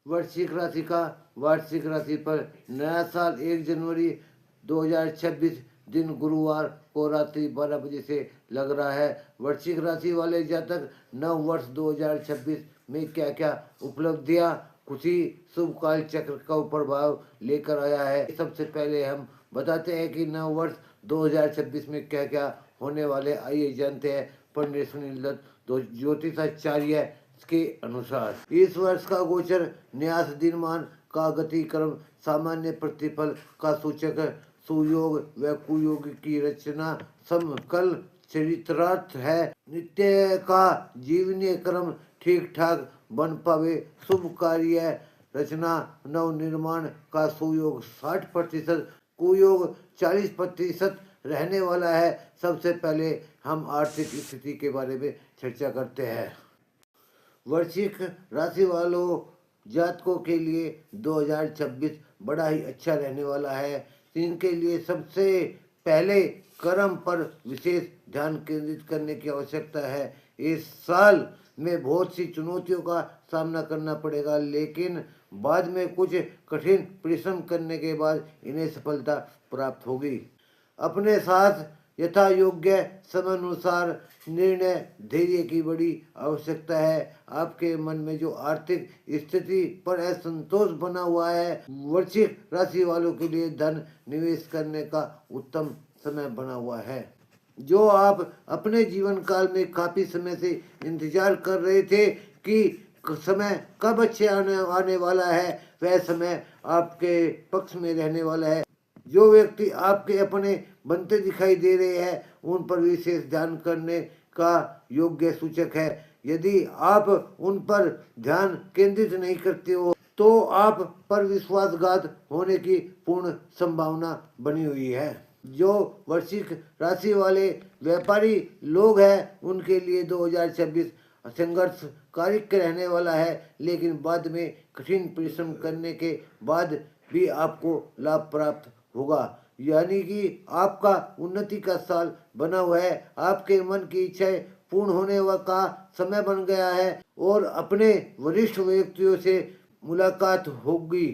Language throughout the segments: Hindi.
वृश्चिक राशि का वार्षिक राशि पर नया साल 1 जनवरी 2026 दिन गुरुवार को रात्रि 12 बजे से लग रहा है। वृश्चिक राशि वाले जातक नव वर्ष 2026 में क्या क्या उपलब्धियां, खुशी, शुभ काल चक्र का प्रभाव लेकर आया है। सबसे पहले हम बताते हैं कि नव वर्ष 2026 में क्या क्या होने वाले। आइए जानते हैं पंडित सुनील दत्त ज्योतिषाचार्य के अनुसार इस वर्ष का गोचर न्यास दिनमान का गति क्रम सामान्य प्रतिफल का सूचक सुयोग व कुयोग की रचना समकल चरित्रार्थ है। नित्य का जीवनीय क्रम ठीक ठाक बन पावे, शुभ कार्य रचना नव निर्माण का सुयोग 60%, कुयोग 40% रहने वाला है। सबसे पहले हम आर्थिक स्थिति के बारे में चर्चा करते हैं। वृश्चिक राशि वालों जातकों के लिए 2026 बड़ा ही अच्छा रहने वाला है। इनके लिए सबसे पहले कर्म पर विशेष ध्यान केंद्रित करने की आवश्यकता है। इस साल में बहुत सी चुनौतियों का सामना करना पड़ेगा, लेकिन बाद में कुछ कठिन परिश्रम करने के बाद इन्हें सफलता प्राप्त होगी। अपने साथ यथा योग्य समयानुसार निर्णय धैर्य की बड़ी आवश्यकता है। आपके मन में जो आर्थिक स्थिति पर असंतोष बना हुआ है, वृश्चिक राशि वालों के लिए धन निवेश करने का उत्तम समय बना हुआ है। जो आप अपने जीवन काल में काफी समय से इंतजार कर रहे थे कि समय कब अच्छे आने वाला है, वह समय आपके पक्ष में रहने वाला है। जो व्यक्ति आपके अपने बनते दिखाई दे रहे हैं, उन पर विशेष ध्यान करने का योग्य सूचक है। यदि आप उन पर ध्यान केंद्रित नहीं करते हो तो आप पर विश्वासघात होने की पूर्ण संभावना बनी हुई है। जो वृश्चिक राशि वाले व्यापारी लोग हैं, उनके लिए 2026 संघर्षकारी रहने वाला है, लेकिन बाद में कठिन परिश्रम करने के बाद भी आपको लाभ प्राप्त होगा। यानी कि आपका उन्नति का साल बना हुआ है। आपके मन की इच्छाएं पूर्ण होने का समय बन गया है और अपने वरिष्ठ व्यक्तियों से मुलाकात होगी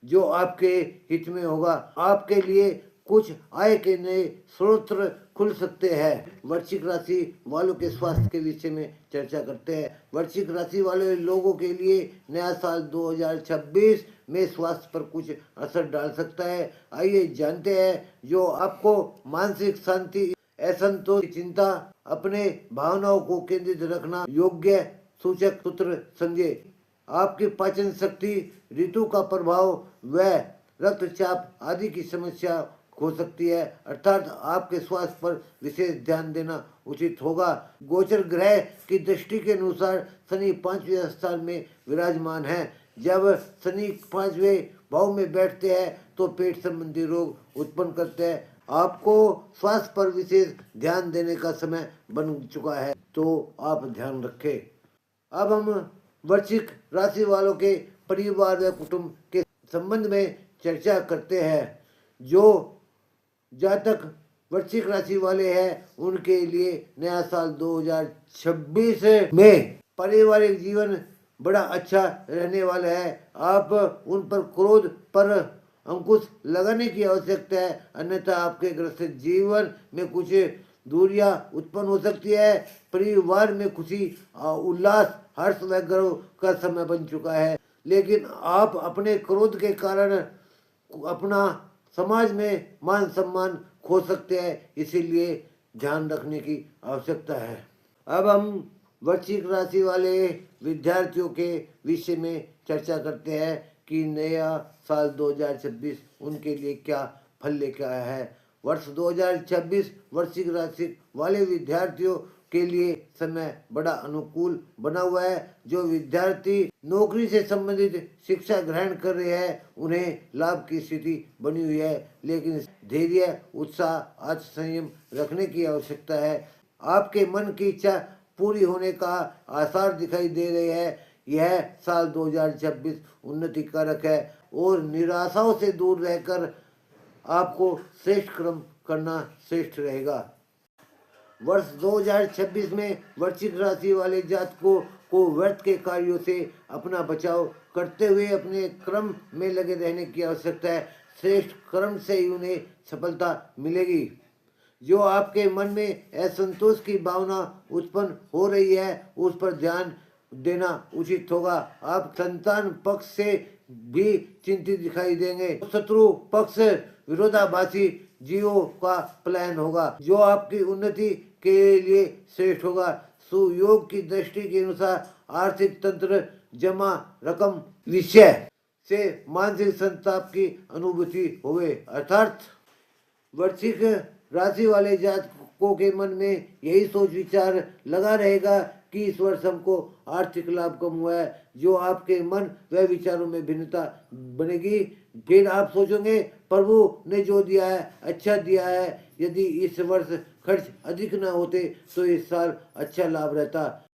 जो आपके हित में होगा। आपके लिए कुछ आय के नए स्रोत खुल सकते हैं। वृश्चिक राशि वालों के स्वास्थ्य के विषय में चर्चा करते हैं। वृश्चिक राशि वाले लोगों के लिए नया साल 2026 में स्वास्थ्य पर कुछ असर डाल सकता है। आइए जानते हैं जो आपको मानसिक शांति, असंतोष, चिंता, अपने भावनाओं को केंद्रित रखना योग्य सूचक सूत्र समझे। आपकी पाचन शक्ति, ऋतु का प्रभाव व रक्तचाप आदि की समस्या हो सकती है, अर्थात आपके स्वास्थ्य पर विशेष ध्यान देना उचित होगा। गोचर ग्रह की दृष्टि के अनुसार शनि 5वें स्थान में विराजमान है। जब शनि 5वें भाव में बैठते हैं तो पेट संबंधी रोग उत्पन्न करते हैं। आपको स्वास्थ्य पर विशेष ध्यान देने का समय बन चुका है, तो आप ध्यान रखें। अब हम वृश्चिक राशि वालों के परिवार व कुटुंब के संबंध में चर्चा करते हैं। जो जातक वृश्चिक राशि वाले हैं, उनके लिए नया साल 2026 में पारिवारिक जीवन बड़ा अच्छा रहने वाला है। आप उन पर क्रोध पर अंकुश लगाने की आवश्यकता है, अन्यथा आपके ग्रस्त जीवन में कुछ दूरियां उत्पन्न हो सकती है। परिवार में खुशी, उल्लास, हर्ष व गर्व का समय बन चुका है, लेकिन आप अपने क्रोध के कारण अपना समाज में मान सम्मान खो सकते हैं, इसीलिए ध्यान रखने की आवश्यकता है। अब हम वृश्चिक राशि वाले विद्यार्थियों के विषय में चर्चा करते हैं कि नया साल 2026 उनके लिए क्या फल लेकर आया है। वर्ष 2026 वृश्चिक राशि वाले विद्यार्थियों के लिए समय बड़ा अनुकूल बना हुआ है। जो विद्यार्थी नौकरी से संबंधित शिक्षा ग्रहण कर रहे हैं, उन्हें लाभ की स्थिति बनी हुई है, लेकिन धैर्य, उत्साह, आत्मसंयम रखने की आवश्यकता है। आपके मन की इच्छा पूरी होने का आसार दिखाई दे रहे हैं। यह साल 2026 उन्नति कारक है और निराशाओं से दूर रहकर आपको श्रेष्ठ कर्म करना श्रेष्ठ रहेगा। वर्ष 2026 में वृश्चिक राशि वाले जातकों को व्यर्थ के कार्यों से अपना बचाव करते हुए अपने क्रम में लगे रहने की आवश्यकता है। श्रेष्ठ कर्म से ही उन्हें सफलता मिलेगी। जो आपके मन में असंतोष की भावना उत्पन्न हो रही है उस पर ध्यान देना उचित होगा। आप संतान पक्ष से भी चिंतित दिखाई देंगे। शत्रु पक्ष विरोधाभासी जीवों का पलायन होगा जो आपकी उन्नति के लिए श्रेष्ठ होगा। सुयोग की दृष्टि के अनुसार आर्थिक तंत्र जमा रकम विषय से मानसिक संताप की अनुभूति होवे। अर्थात वृश्चिक राशि वाले जातकों के मन में यही सोच विचार लगा रहेगा कि इस वर्ष हमको आर्थिक लाभ कम हुआ है। जो आपके मन व विचारों में भिन्नता बनेगी। फिर आप सोचोगे प्रभु ने जो दिया है अच्छा दिया है। यदि इस वर्ष खर्च अधिक न होते तो इस साल अच्छा लाभ रहता।